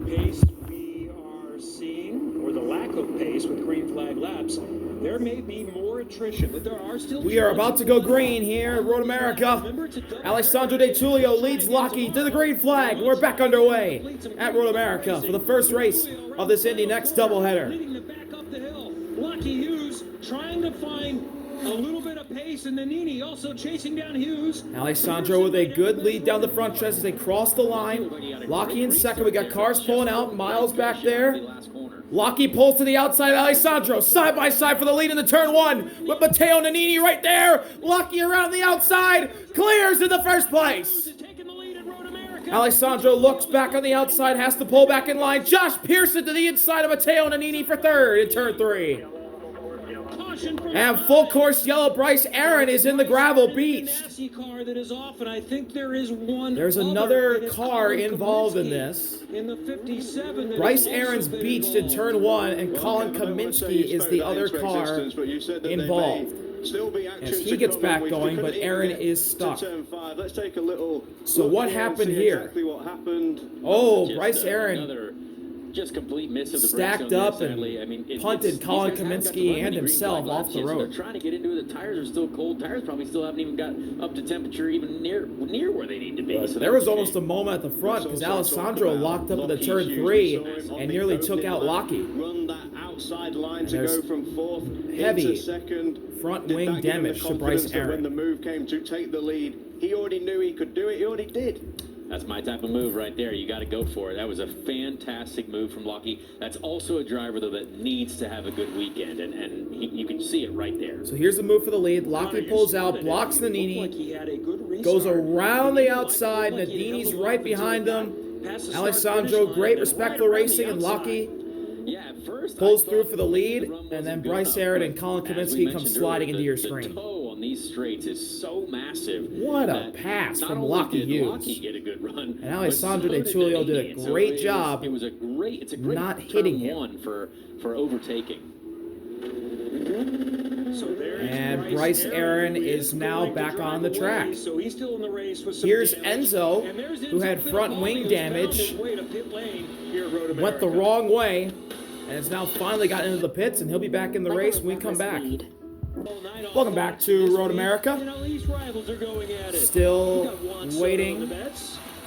pace we are seeing, or the lack of pace with green flag laps, there may be more attrition, but there are still... We are about to go green here at Road America. Alessandro De Tullio leads Lochie to the green flag. We're back underway at Road America for the first race of this Indy NXT doubleheader. Leading the back up the hill. Lochie Hughes trying to find a little bit of pace, and Nannini also chasing down Hughes. Alessandro with a good lead down the front stretch as they cross the line. Lochie in second. We got cars pulling out. Miles back there. Lochie pulls to the outside. Alessandro side by side for the lead in the turn one with Matteo Nannini right there. Lochie around the outside. Clears in the first place. Alessandro looks back on the outside. Has to pull back in line. Josh Pearson to the inside of Matteo Nannini for third in turn three. And full course yellow Bryce Aaron is in the gravel beach. There's another car involved in this. Bryce Aaron's beached in turn one, and Colin Kaminsky is the other car involved. As he gets back going, but Aaron is stuck. So what happened here? Oh, Bryce Aaron just complete miss of the stacked up and punted Colin Kaminsky and himself off the road. They're trying to get into it. The tires are still cold. Tires probably still haven't even got up to temperature, even near where they need to be. So there was almost a moment at the front because Alessandro locked up at the turn three and nearly took out Lochie. There's heavy front wing damage to Bryce Aaron. When the move came to take the lead, he already knew he could do it. He already did. That's my type of move right there. You got to go for it. That was a fantastic move from Lochie. That's also a driver, though, that needs to have a good weekend, and you can see it right there. So here's the move for the lead. Lochie pulls out, blocks Nannini, goes around the outside. Nannini's right behind him. Alessandro, great, respectful racing, and Lochie pulls through for the lead, and then Bryce Aaron and Colin Kaminsky come sliding into your screen. The toe on these straights is so massive. What a pass from Lochie Hughes. Lochie get a good run, and Alessandro De Tullio did a great job it's a great not hitting him. One for overtaking. And Bryce Aaron is now back on the track. So he's still in the race with Here's Enzo, who had front wing damage, went the wrong way, and has now finally gotten into the pits, and he'll be back in the race when we come back. Welcome back to Road America. Still waiting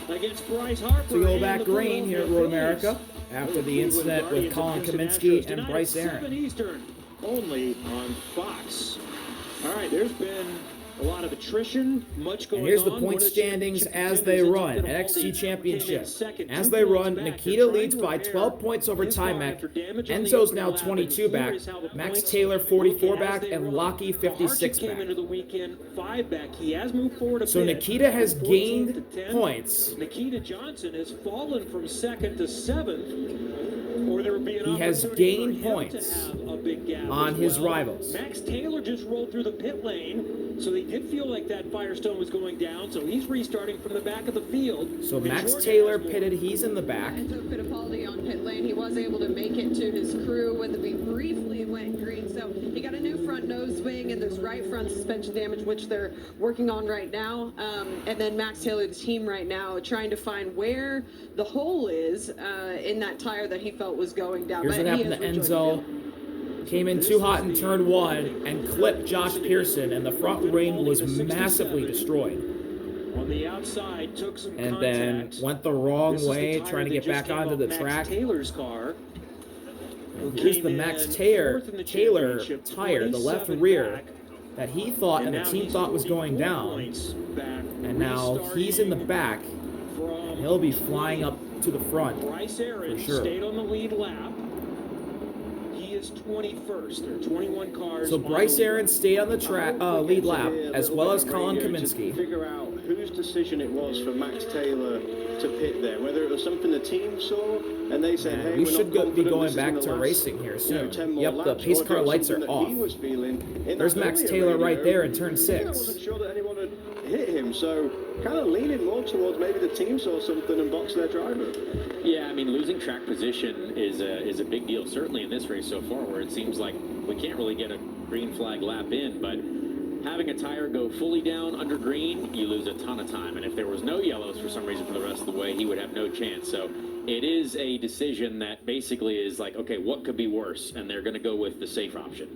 to go back green here at Road America after the incident with Colin Kaminsky and Bryce Aaron. Only on Fox. All right, there's been a lot of attrition, much going on. And here's the point standings as they run. NXT Championship. As they run, Nikita leads by 12 points over Timek. Enzo's now 22 back. Max Taylor 44 back, and Lochie 56 back. So Nikita has gained points. Nikita Johnson has fallen from second to seventh. He has gained points on his rivals. Max Taylor just rolled through the pit lane, so they did feel like that Firestone was going down, so he's restarting from the back of the field. So Max Taylor pitted, he's in the back. Enzo Fittipaldi on pit lane. He was able to make it to his crew when we briefly went green, so he got a new front nose swing and there's right front suspension damage, which they're working on right now. And then Max Taylor, the team right now, trying to find where the hole is in that tire that he felt was going down. Here's what happened to Enzo. Came in too hot in turn one and clipped Josh Pearson, and the front wing was massively destroyed. On the outside, took some and contact. Then went the wrong way, trying to get back onto the track. Taylor's car. Here's the Max Taylor tire, the left rear, that he thought and the team thought was going down. And now he's in the back, and he'll be flying up to the front Bryce Aaron for sure. Stayed on the lead lap. He is 21st. There are 21 cars. So Bryce Aaron stayed on the track, lead lap, as well as Colin Kaminsky. Figure out whose decision it was for Max Taylor to pit there, whether it was something the team saw, and they said, hey, we should be going back to racing here soon. Yep, the pace car lights are off. There's Max Taylor right there in turn 6. I wasn't sure that anyone had hit him, so kind of leaning more towards maybe the team saw something and boxed their driver. Yeah, I mean, losing track position is a big deal, certainly in this race so far, where it seems like we can't really get a green flag lap in, but having a tire go fully down under green, you lose a ton of time, and if there was no yellows for some reason for the rest of the way, he would have no chance. So it is a decision that basically is like, okay, what could be worse? And they're going to go with the safe option.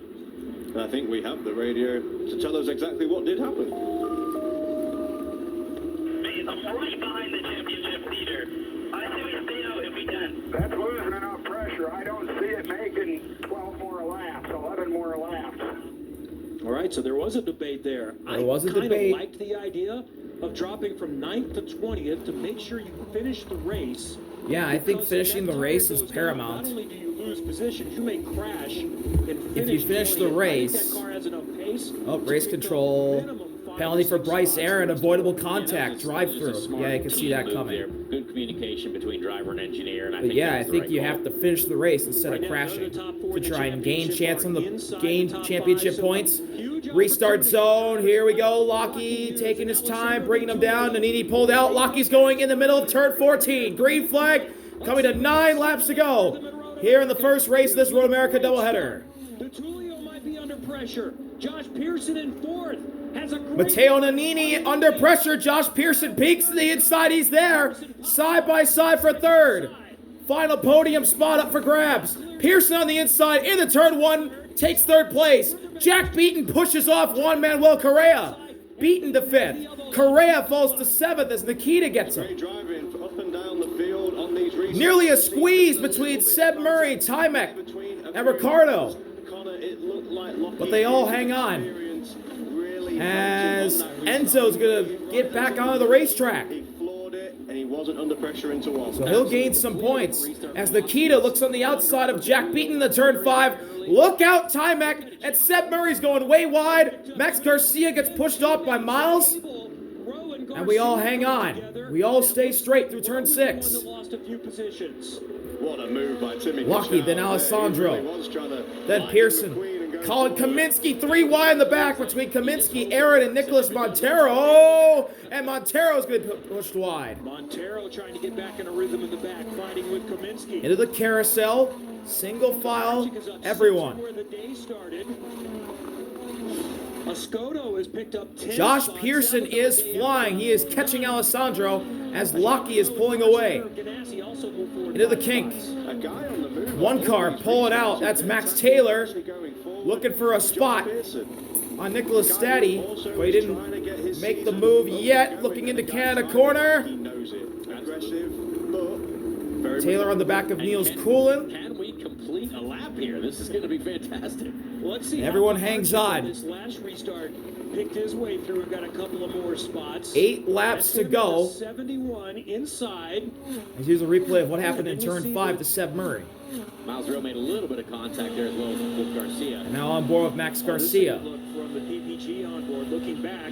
And I think we have the radio to tell us exactly what did happen. I'm right behind the championship leader. I say we stay out if we can. That's losing enough pressure. I don't see it making 12 more laps, 11 more laps. All right, so there was a debate there. There was a I kind debate. of liked the idea of dropping from 9th to 20th to make sure you finish the race. Yeah, I think Because finishing if that the tire race is goes down, paramount. Not only do you lose position, you may crash and If you finish the 20th. I think race- that car has enough pace Oh, to race pick up control. minimum 5 Penalty or for 6 Bryce spots. Aaron, avoidable Yeah, contact, that drive was a through. smart Yeah, you can see team that move coming. there. Good communication between driver and engineer, and I But think yeah, that I was the think right you call. have to finish the race instead Right of now, crashing none of the top four to in the try and gain championship chance on are the inside gain the top championship five, so points. huge Restart opportunity. zone. Here we go. Lochie taking his time, bringing him down. Nanini pulled out. Lockie's going in the middle of turn 14. Green flag coming to 9 laps to go here in the first race of this Road America doubleheader. Tulio might be under pressure. Josh Pearson in 4th. Has a great Matteo Nanini under pressure. Josh Pearson peeks to the inside. He's there. Side by side for 3rd. Final podium spot up for grabs. Pearson on the inside into turn 1. Takes 3rd place. Jack Beaton pushes off Juan Manuel Correa. Beaton to 5th. Correa falls to 7th as Nikita gets him. Great driving up and down the field on these restarts. Nearly a squeeze between Seb Murray, Timek, and Ricardo. But they all hang on as Enzo's going to get back onto the racetrack. He floored it and he wasn't under pressure into one. So he'll gain some points as Nikita looks on the outside of Jack Beaton in the turn 5. Look out, Timek, and Seb Murray's going way wide. Max Garcia gets pushed off by Miles, and we all hang on. We all stay straight through turn 6. Lost a few positions. What a move by Timmy. Lochie, then Alessandro, then Pearson. Colin Kaminsky, 3 wide in the back between Kaminsky, Aaron, and Nicholas Montero. Oh, and Montero's going to be pushed wide. Montero trying to get back in a rhythm in the back, fighting with Kaminsky. Into the carousel, single file, everyone. Where the day started. Escoto has picked up 10 Josh spots Pearson out of the is day. flying. He is catching Alessandro as Lochie is pulling away. Ganassi also moved forward Into the 5 kink. spots. A guy on the move. One car pulling out. That's Max Taylor looking for a spot on Nicholas Staddy, but he didn't make the move yet. Looking into Canada corner. He knows it. Aggressive, but very Taylor on the back of Niels Coolin. Can we complete a lap here? This is going to be fantastic. Well, let's see. how Everyone far hangs Archie on. This last restart picked his way through and got a couple of more spots. 8 laps to That's him go. at 71 inside. Here's a replay of what happened in turn 5 to Seb Murray. Miles Rowe made a little bit of contact there as well with Garcia. Now on board with Max Garcia. Look from the PPG on board, looking back.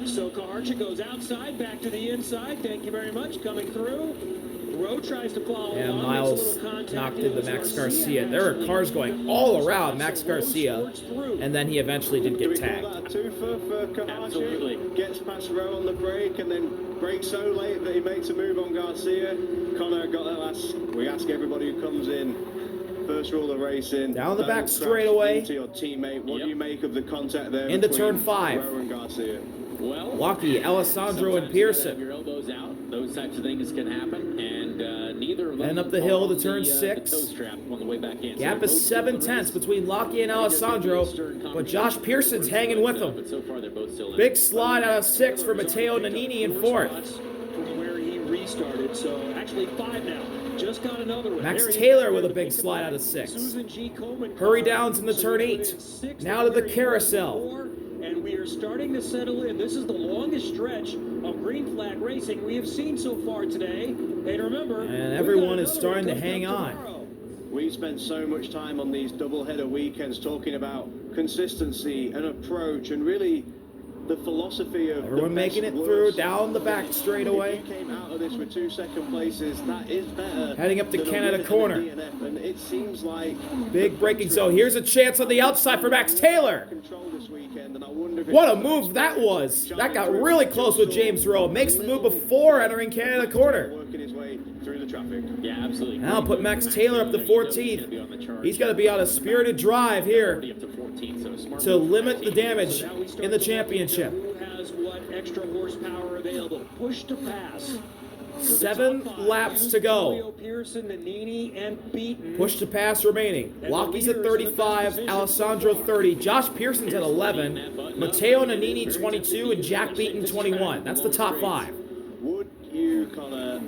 Soka Archer goes outside, back to the inside. Thank you very much. Coming through. Rowe tries to follow. And along, Miles makes a little contact knocked in into with Max Garcia. There are cars going all around Max Garcia, and then he eventually did Do get we call tagged. that a twofer for Absolutely. Kahachi? Gets past Rowe on the brake and then brakes so late that he makes a move on Garcia. Connor got to ask. We ask everybody who comes in. First rule of racing. Down the don't back crash straightaway. into your teammate. What Yep. do you make of the contact there? Into between turn 5. Rowe and Garcia. Well, Lochie, Alessandro, and sometimes you gotta have Pearson. your elbows out. Those types of things can happen, and neither of them. And up the hill to are on turn the 6. toe strap on the way back in. Gap So is both 7/10 between Lochie and Alessandro, but Josh Pearson's hanging with him. But so far they're both still in. Big slide out of 6 for Matteo Nanini in 4th. From where he restarted, so actually 5 now. Just got another one. Max There he Taylor is. with a big slide out of 6. Susan G. Coleman. Hurry downs in the turn So 8. it's 6 Now to the here in carousel. 4, and we are starting to settle in. This is the longest stretch of green flag racing we have seen so far today. And remember, And we've everyone got is another starting to one hang coming on. up tomorrow. We spend so much time on these double-header weekends talking about consistency and approach and really the philosophy of Everyone the best making it works. through down the back straightaway. If you came out of this with 2 second places, that is better. Heading up to than a Canada win in corner. the DNF, and it seems like Big braking zone. Here's a chance on the outside for Max Taylor. control this weekend, and I wonder if What a move that was. That got really close with James Rowe. Makes the move before entering Canada corner. working his way through the traffic. Yeah, absolutely. Now put Max Taylor up to 14th. He's got to be on a spirited drive here Up to 14, so smart to move. limit the damage So now we start in the to look into championship. Who has what extra horsepower available? Push to pass. 7 laps to go. Pearson, Nannini, and Beaton. Push to pass remaining. Lockie's at 35, Alessandro 30, Josh Pearson's at 11, Matteo Nannini 22, and Jack Beaton 21. That's the top 5. Would you, Connor,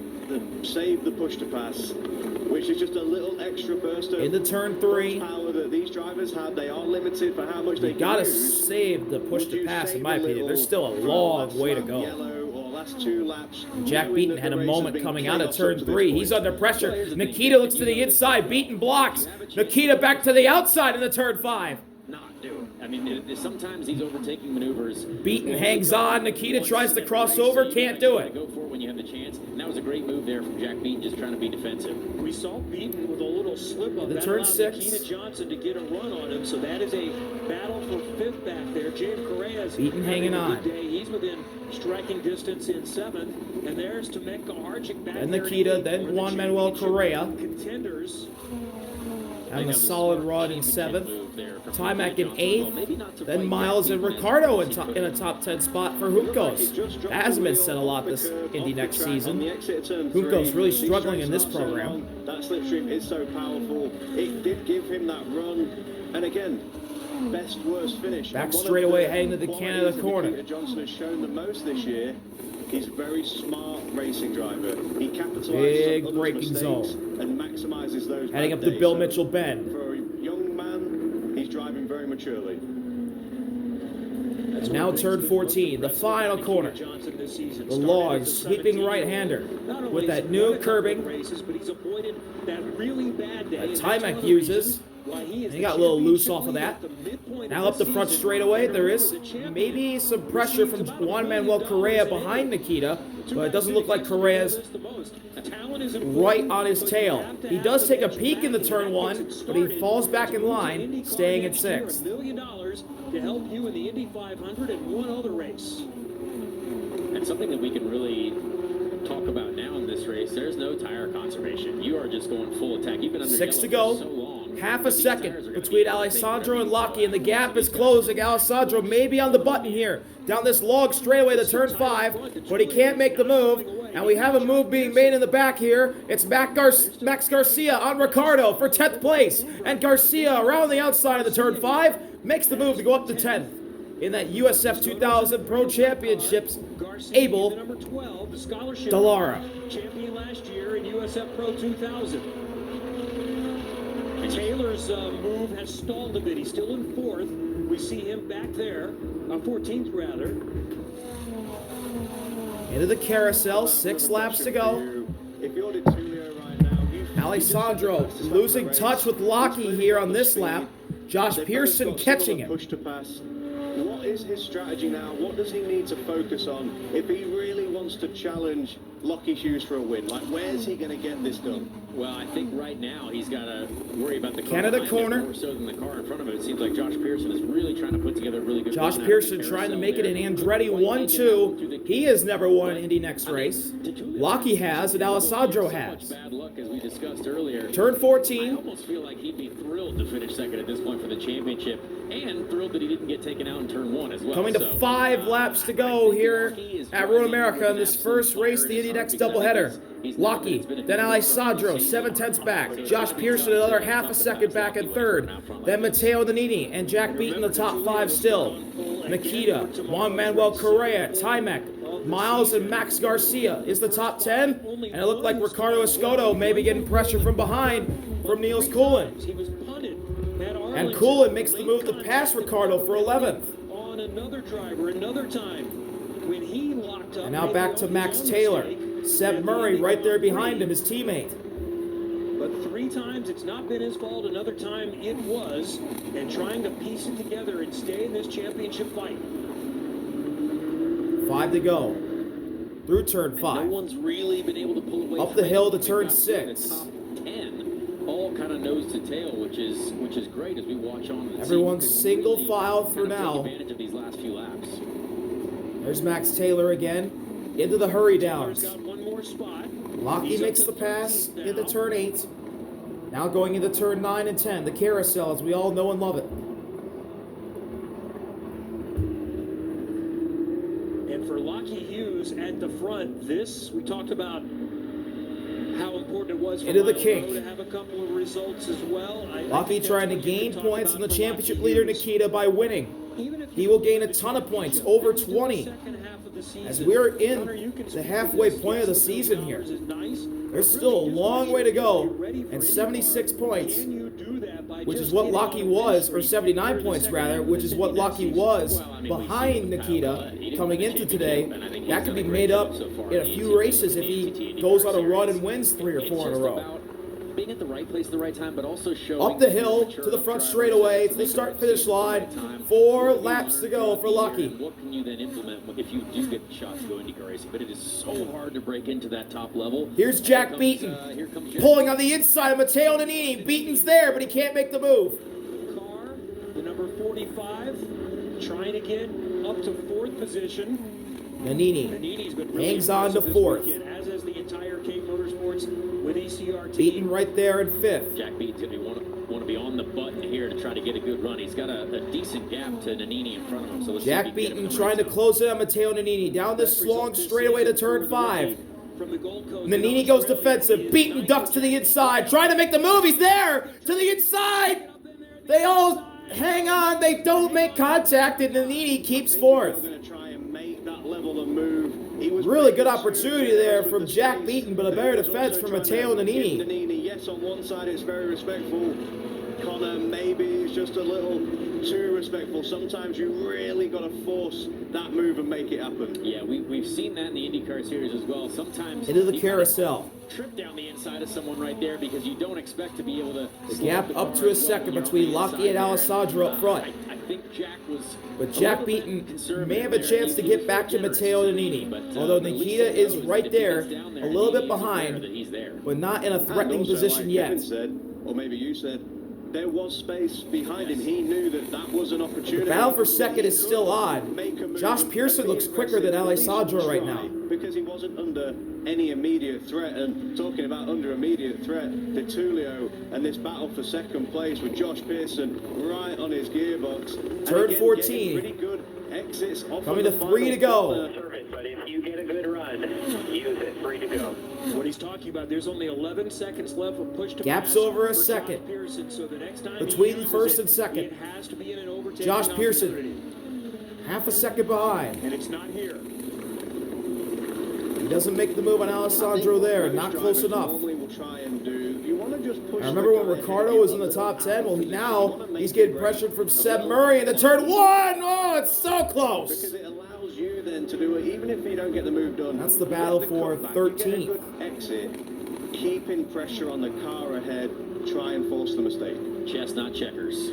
save the push to pass, which is just a little extra burst of into turn 3? power that these drivers have? They are limited for how much they You gotta can use. save the push to pass, in my opinion. There's still a long way to go. Yellow or last 2 laps. Jack knowing Beaton that had the a race has moment been coming out of chaos turn up to this 3. point. He's under pressure. Nikita looks to the inside. Beaton blocks. Nikita back to the outside in the turn 5. Not do it. I mean, sometimes these overtaking maneuvers. Beaton hangs on. Nikita tries to cross over. Can't do it. Go for it when you have the chance. And that was a great move there from Jack Beaton, just trying to be defensive. We saw Beaton with a little slip up. The That turn allowed 6. Nikita Johnson to get a run on him, so that is a battle for 5th back there. James Correa's Beaton hanging having a on. good day. He's within striking distance in 7th, and there's Tomek Kaharchik back Then there. Nikita, in then 8th, Juan the Manuel championship Correa. Contenders. Having a solid run in 7th. Timac in 8th. Then Miles and Ricardo Ricardo in a top 10 spot for Juncos. That hasn't been said a lot this Indy next season. Juncos really struggling in this program. That slipstream is so powerful. It did give him that run. And again, best worst finish. Back And one of straight away, the heading to the qualities Canada that corner. Nikita Johnson has shown the most this year. He's a very smart racing driver. He capitalizes Big on others' braking mistakes zone. and maximizes those. Heading bad up the days. Bill So Mitchell bend. For a young man, he's driving very maturely. And now turn 14, the final corner. The Logs sweeping right-hander with that new curbing that Timac uses. And he got a little loose off of that. Now up the front straightaway, there is maybe some pressure from Juan Manuel Correa behind Nikita, but it doesn't look like Correa's right on his tail. He does take a peek in the turn 1, but he falls back in line, staying at 6th. $1 million to help you in the Indy 500 and one other race. And something that we can really talk about now in this race, there's no tire conservation. You are just going full attack. You've been under 6 to yellow go. for so long. Half a These second tires are gonna between be Alessandro and every Lochie, and the gap is closing. Alessandro may be on the button here. Down this log straightaway to turn 5, but he can't make the move. And we have a move being made in the back here. It's Max Garcia on Ricardo for 10th place. And Garcia around the outside of the turn 5 makes the move to go up to 10th. In that USF 2000 Pro Championships, Abel number 12, the scholarship Dallara. champion last year in USF Pro 2000. Taylor's move has stalled a bit. He's still in 4th. We see him back there, 14th rather. Into the carousel, 6 laps to go. If you're the Tulio right now, Alessandro losing touch with Lochie here on this lap. Josh Pearson catching him. Push to pass. What is his strategy now? What does he need to focus on if he really wants to challenge Lochie Hughes for a win? Like, where's he going to get this done? Well, I think right now he's got to worry about the car Canada behind him corner. more so than the car in front of him. It seems like Josh Pearson is really trying to put together a really good Josh run out of Pearson the trying to carousel make it there. in Andretti 1-2. He has never won an Indy NXT race. Lochie has, and Alessandro has. Bad luck, as we discussed earlier. Turn I 14. almost feel like he'd be thrilled to finish second at this point for the championship, and thrilled that he didn't get taken out in turn 1 as well. Coming to So, 5 laps to go here at Road America in this first race of the Indy NXT doubleheader. Lochie, then Alessandro, 7/10 back. Josh Pearson, another half a second back in 3rd. Then Matteo Nannini and Jack Beaton, the top 5 still. Nikita, Juan Manuel Correa, Timac, Miles, and Max Garcia is the top 10. And it looked like Ricardo Escoto may be getting pressure from behind from Niels Coolin. He was punted at And Arlington. Coolin makes the move to pass Ricardo for 11th. On another driver, another time. When he locked up. And now back to Max Taylor. Seb Murray right there behind him, his teammate. But 3 times it's not been his fault, another time it was. And trying to piece it together and stay in this championship fight. 5 to go. Through turn No 5. one's really been able to pull away Up from the it. hill to We've turn got 6. the top 10, all kind of nose to tail, which is great as we watch on. And Everyone's see who can single really file through kind of now. take advantage of these last few laps. There's Max Taylor again. Into the hurry downs. Taylor's got one more spot. Lochie He's makes up the to pass 13th into now. turn 8. Now going into turn 9 and 10. The carousel, as we all know and love it. And for Lochie Hughes at the front, this, we talked about important it was for into the Lyle kink. to have a couple of results as well. Lochie trying to gain points on the championship leader Nikita by winning. He will gain a ton of points, over 20, as we're in the halfway point of the season here. There's still a long way to go, and 76 points, which is what Lochie was, or 79 points rather, which is what Lochie was behind Nikita coming into today. That could be made up in a few races if he goes on a run and wins 3 or 4 in a row. Being at the right place at the right time, but also showing Up the hill to the front straightaway to the start-finish line. 4 laps to go for Lochie. What can you then implement if you do get shots to go IndyCar racing? But it is so hard to break into that top level. Here's Jack Beaton pulling on the inside of Matteo Nannini. Beaton's there, but he can't make the move. Car, the number 45, trying to get up to 4th position. Nannini Nannini's been really hangs on to impressive this 4th. weekend, as has the entire Cape Motorsports with ECRT. Beaton right there in 5th. Jack Beaton's going to want to be on the button here to try to get a good run. He's got a decent gap to Nannini in front of him. So let's Jack Beaton trying to close it on Matteo Nannini. Down this long straightaway to turn 5. From the Gold Coast, Nannini goes defensive. Beaton ducks to the inside. Trying to make the move. He's there to the inside. They all hang on. They don't make contact, and Nannini keeps 4th. Really good opportunity there from Jack Beaton, but a better defense from Matteo Nannini. Yes, on one side it's very respectful. Connor, maybe it's just a little too respectful. Sometimes you really got to force that move and make it happen. Yeah, we've seen that in the IndyCar series as well. Sometimes into the carousel. Trip down the inside of someone right there because you don't expect to be able to. The gap up to a second between Lochie and Alessandro up front. I think Jack was. But Jack Beaton may have a chance to get back to Matteo Nannini. Although Nikita is right there, a little bit behind, but not in a threatening position yet. Kevin said, or maybe you said, there was space behind him. He knew that was an opportunity. The battle for second is still on. Josh Pearson looks quicker than Alessandro right now. Because he wasn't under any immediate threat. And talking about under immediate threat, DeTulio and this battle for second place with Josh Pearson right on his gearbox. Turn 14. Pretty good exits off Coming of to 3 to go. But if you get a good run, use it. 3 to go. What he's talking about, there's only 11 seconds left for push to Gaps pass over a for second Josh Pearson, so the next time between he uses first it, and second. It has to be in an overtaking Josh Pearson, opportunity. half a second behind. And it's not here. He doesn't make the move on Alessandro there, not close enough. I remember when Ricardo was in the top 10, well now he's getting pressured from Seb Murray into turn 1. Oh, it's so close. Because it allows you then to do it, even if you don't get the move done. That's the battle for 13th. Exit, keeping pressure on the car ahead, try and force the mistake. Chestnut checkers.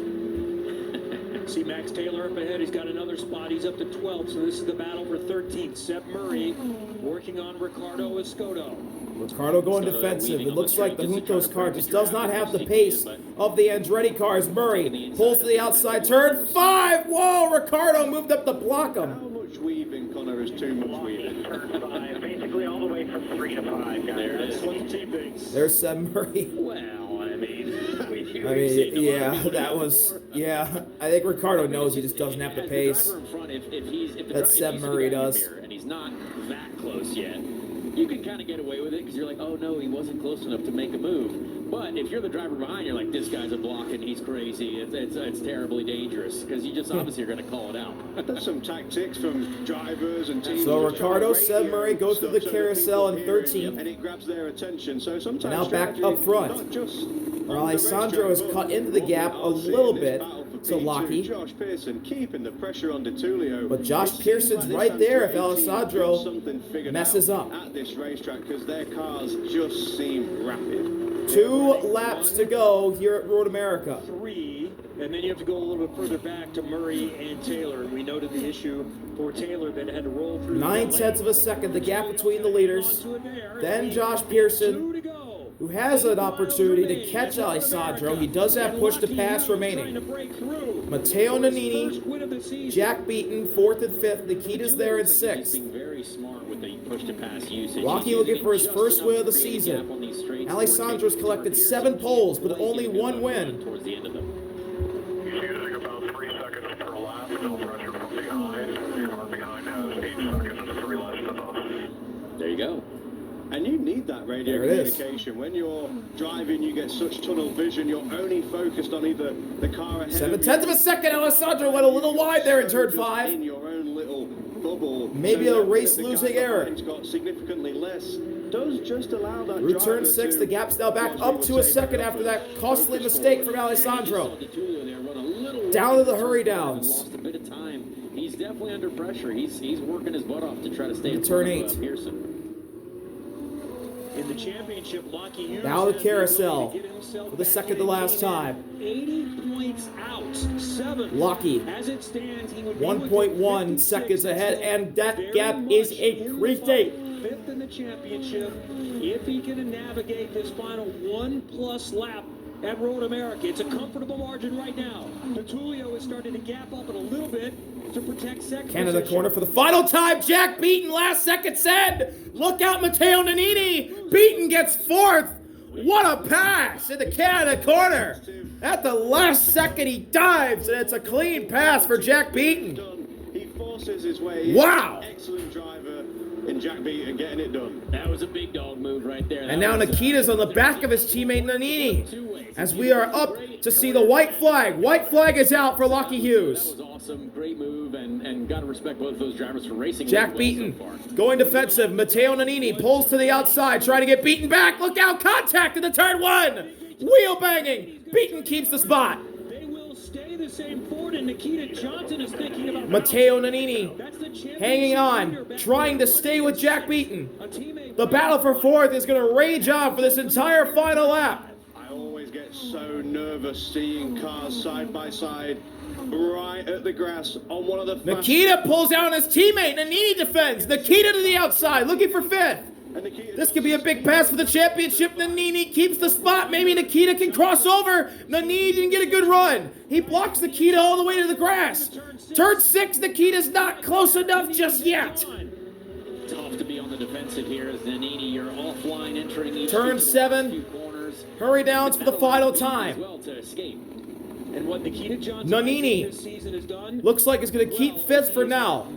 See Max Taylor up ahead. He's got another spot. He's up to 12. So this is the battle for 13th. Seb Murray working on Ricardo Escoto. Ricardo going defensive. It looks like the Juntos car just does not have the pace of the Andretti cars. Murray pulls to the outside. Turn 5. Whoa, Ricardo moved up to block him. How much weaving, Connor, is too much weaving? Turn 5, basically all the way from 3 to 5, guys. There it is. That's what the team thinks. There's Seb Murray. Well, I mean, Yeah, that was, yeah. I think Ricardo knows he just doesn't have the pace. That Seb Murray does. And he's not that close yet. You can kind of get away with it because you're like, oh no, he wasn't close enough to make a move. But if you're the driver behind, you're like, this guy's a block and he's crazy. It's terribly dangerous because you just obviously are going to call it out. There's some tactics from drivers and teams. So Ricardo, Seb Murray go through the carousel in 13th. And it grabs their attention. So sometimes Now back up front. Alessandro has cut into the gap a little bit. So Lochie. Josh Pearson keeping the pressure on DeTulio. But Josh Pearson's right there if Alessandro messes up. At this racetrack because their cars just seem rapid. 2 laps to go here at Road America. 3, and then you have to go a little bit further back to Murray and Taylor. And we noted the issue for Taylor that had to roll through 9/10 of a second, the gap between the leaders. Then Josh Pearson, who has an opportunity to catch Alessandro. He does have push to pass remaining. Matteo Nannini, Jack Beaton, 4th and 5th. Nikita's there in 6th. Very smart with the push to pass usage. Lochie looking for his first win of the season. Alessandro's collected 7 poles, but only 1 win. Towards the end of them. He's using about 3 seconds per lap. No pressure from behind. Your car behind has 8 seconds, 3 less than us. There you go. And you need that radio There it is. communication. When you're driving, you get such tunnel vision. You're only focused on either the car ahead 7/10 of a second. Alessandro went a little wide there in turn 5. in your own little bubble. Maybe So a race-losing the guy error. behind's got significantly less. Does just allow that Through turn driver 6, to, the gap's now back as we up would to a say, second after that costly focus mistake from forward. Alessandro. DeTulio there run a little Down to the wide. hurry downs. Lost a bit of time. He's definitely under pressure. He's working his butt off to try to stay in Turn front of 8. Pearson. In the championship, Lochie Hughes Now the has carousel ability to get himself for the back second in to and last came in time. 80 points out. 7th. Lochie, As it stands, he would be 1.1 within 56 seconds ahead, and that very gap much is in the increasing. fight. 5th in the championship. If he can navigate this final 1+ lap at Road America, it's a comfortable margin right now. DeTulio is starting to gap up a little bit to protect second Canada position. corner for the final time. Jack Beaton, last second said. Look out, Matteo Nannini. Beaton gets 4th. What a pass in the Canada corner. At the last second, he dives, and it's a clean pass for Jack Beaton. He forces his way. Wow. Excellent driver in Jack Beaton getting it done. That was a big dog move right there. And now Nikita's on the back of his teammate Nannini. As we are up to see the white flag. White flag is out for Lochie That Hughes. was awesome. Great move, and got to respect both those drivers for racing. Jack well Beaton so far. going defensive. Matteo Nannini pulls to the outside, trying to get Beaton back. Look out, contact in the turn 1. Wheel banging. Beaton keeps the spot. They will stay the same Ford, and Nikita Johnson is thinking about Matteo Nannini That's the championship hanging on, leader back trying to in stay with Jack Beaton. A teammate The battle for 4th is going to rage on for this entire final lap. I always get so nervous seeing cars side by side right at the grass on one of the Nikita pulls out on his teammate. Nannini defends. Nikita to the outside, looking for 5th. This could be a big pass for the championship. Nannini keeps the spot. Maybe Nikita can cross over. Nannini didn't get a good run. He blocks Nikita all the way to the grass. Turn 6, Nikita's not close enough just yet. Tough to be on the defensive here as Nannini, you're offline entering each Turn few 7. corners. Hurry downs for the final time. As well to escape. And what Nikita Johnson Nannini this season has done, looks like it's going to keep 5th for now.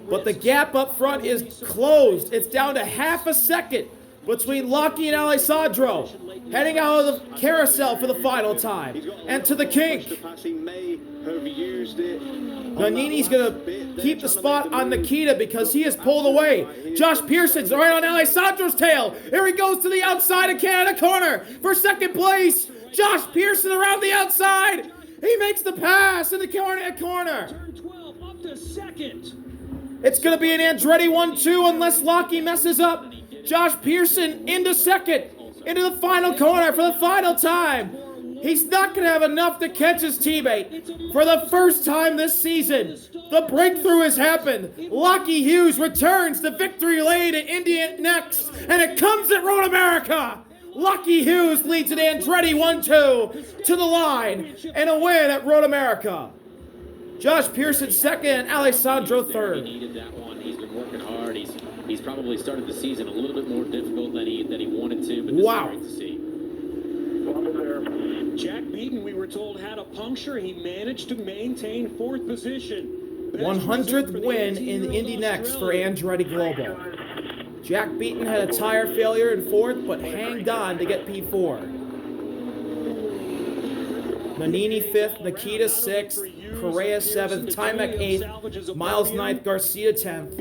But the gap up front is closed. It's down to half a second between Lochie and Alessandro. Heading out of the carousel for the final time. And to the kink. He may have used it. Nannini's going to keep the spot on Nikita because he is pulled away. Josh Pearson's right on Alessandro's tail. Here he goes to the outside of Canada corner for second place. Josh Pearson around the outside. He makes the pass in the corner. Turn 12 up to second. It's going to be an Andretti 1-2 unless Lochie messes up. Josh Pearson into second. Into the final corner for the final time. He's not going to have enough to catch his teammate. For the first time this season, the breakthrough has happened. Lochie Hughes returns to victory lane at Indy NXT, and it comes at Road America. Lochie Hughes leads an Andretti 1-2 to the line and a win at Road America. Josh Pearson second and Alessandro He third. needed that one. He's been working hard. He's probably started the season a little bit more difficult than he wanted to, but this Wow. is great to see. Jack Beaton, we were told, had a puncture. He managed to maintain 4th position. Best 100th result for the win in 18-year-old Indy NXT for Australian. Andretti Global. Jack Beaton had a tire failure in 4th, but hanged on to get P4. Nannini 5th, Nikita 6th, Correa 7th, Timek 8th, Miles 9th, Garcia 10th,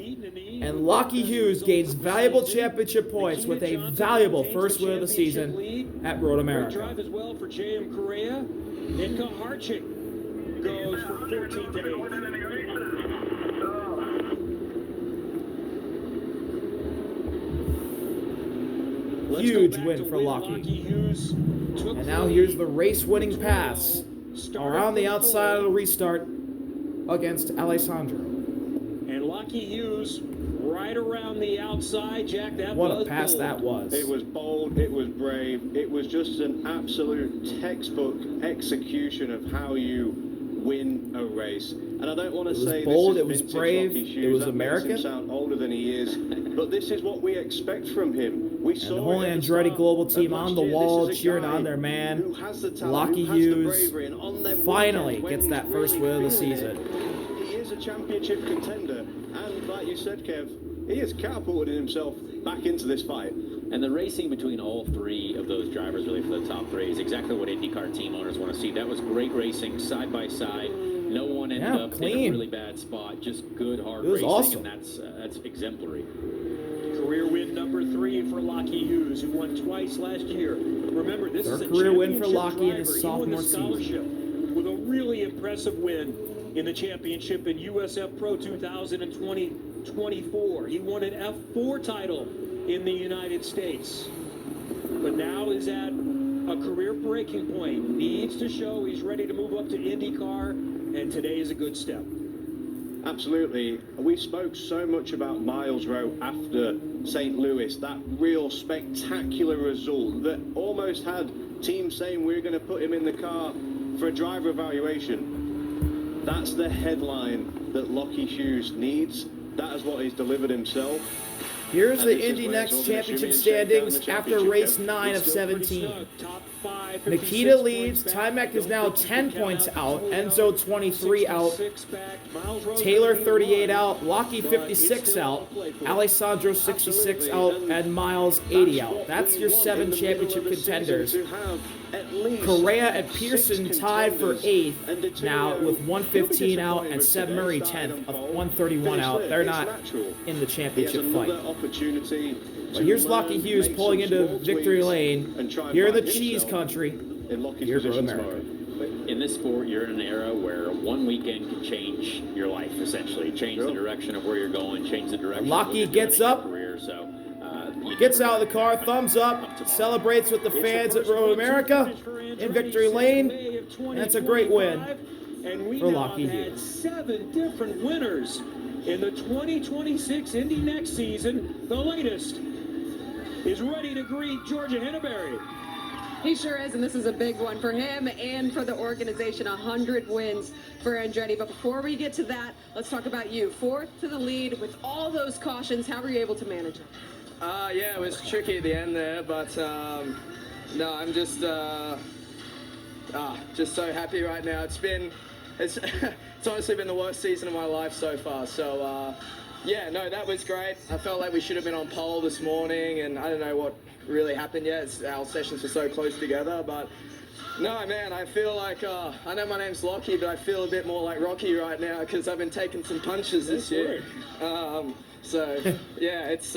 and Lochie Hughes gains valuable championship points with a valuable first win of the season at Road Great America. drive as well for J.M. Correa. And Kaharchik goes from 14th to 8th. Let's Huge go back win to for when Lochie. Hughes took And now the here's the lead. race-winning pass around the outside of the restart against Alessandro. And Lochie Hughes right around the outside. Jack, that What was a pass bold. that was. It was bold, it was brave, it was just an absolute textbook execution of how you win a race. And I don't want to It was say bold, this it was is vintage brave, Lochie it Hughes. was That American. makes him sound older than he is, but this is what we expect from him. We saw the whole it at the Andretti start Global of team last on the year. wall This is a cheering guy on their man. who has the talent, Lochie who has the Hughes bravery, and on them finally weekends when gets he's that first really win of the feeling season. it, he is a championship contender, and like you said, Kev, he has catapulted himself back into this fight. And the racing between all three of those drivers, really for the top three, is exactly what IndyCar team owners want to see. That was great racing, side by side. No one ended up in a really bad spot. Just good, hard racing, awesome. and that's exemplary. Career win number 3 for Lochie Hughes, who won twice last year. Remember, this is a career win for championship Lochie in his driver. sophomore He won the scholarship season. with a really impressive win in the championship in USF Pro 2024. He won an F4 title in the United States, but now is at a career breaking point. Needs to show he's ready to move up to IndyCar, and today is a good step. Absolutely. We spoke so much about Miles Rowe after St. Louis, that real spectacular result that almost had teams saying we're going to put him in the car for a driver evaluation. That's the headline that Lochie Hughes needs. That is what he's delivered himself. Here's the Indy NXT Championship standings after race 9 of 17. Nikita leads. Timek is now 10 points out. Enzo 23 out. Taylor 38 out. Lochie 56 out. Alessandro 66 out. And Miles 80 out. That's your 7 championship contenders. Correa and Pearson tied for 8th now with 115 out and Seb Murray 10th of 131 out. They're not in the championship fight. But here's Lochie Hughes pulling into victory lane here in the cheese country. Here's Road America. In this sport, you're in an era where one weekend can change your life, essentially. Change the direction of where you're going, change the direction Lochie gets up, gets out of the car, thumbs up, celebrates with the fans at Road America in victory lane. That's a great win for Lochie Hughes. 7 different winners in the 2026 Indy NXT season. The latest is ready to greet Georgia Henneberry. He sure is, and this is a big one for him and for the organization. 100 wins for Andretti. But before we get to that, let's talk about you. 4th to the lead with all those cautions. How were you able to manage it? Yeah, it was tricky at the end there, but no, I'm just so happy right now. It's honestly been the worst season of my life so far. So yeah, no, that was great. I felt like we should have been on pole this morning, and I don't know what really happened yet. Our sessions were so close together, but no, man, I feel like I know my name's Lochie, but I feel a bit more like Rocky right now because I've been taking some punches this year. So yeah, it's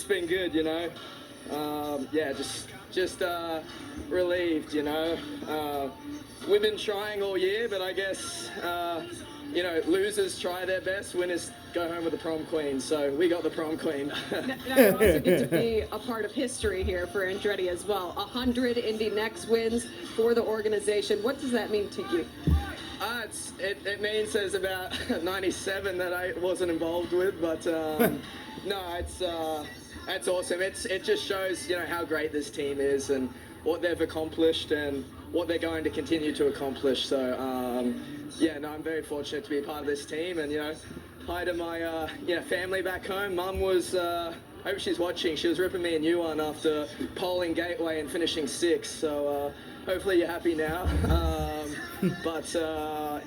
been good, you know. Yeah, just relieved, you know. We've been trying all year, but I guess you know, losers try their best, winners go home with the prom queen. So we got the prom queen. Now you also get to be a part of history here for Andretti as well. 100 Indy NXT wins for the organization. What does that mean to you? It means there's about 97 that I wasn't involved with, but no, it's awesome. It just shows, you know, how great this team is and what they've accomplished and what they're going to continue to accomplish. So yeah, no, I'm very fortunate to be a part of this team, and you know, hi to my you know, family back home. Mum was I hope she's watching. She was ripping me a new one after polling Gateway and finishing 6th. So hopefully you're happy now. But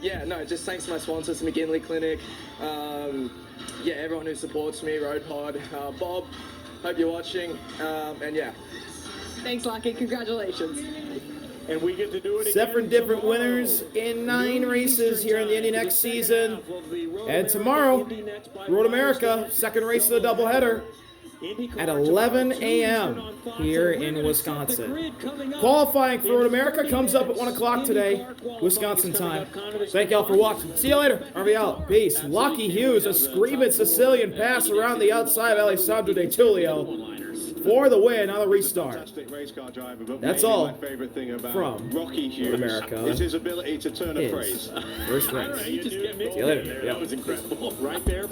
yeah, no, just thanks to my sponsors, the McGinley Clinic. Yeah, everyone who supports me, Road Pod, Bob, hope you're watching, and yeah. Thanks, Lochie. Congratulations. And we get to do it 7 different winners in 9 races here in the Indy NXT season. And tomorrow, Road America, 2nd race of the doubleheader at 11 a.m. here in Wisconsin. Qualifying for Road America comes up at 1 o'clock today, Wisconsin time. Thank y'all for watching. See you later. RV out. Peace. Lochie Hughes, a screaming Sicilian pass around the outside of Alessandro De Tullio for the win on the restart. That's all from Rocky Hughes. America. Is his ability to turn a phrase. First race. See you later. That was incredible. Right there.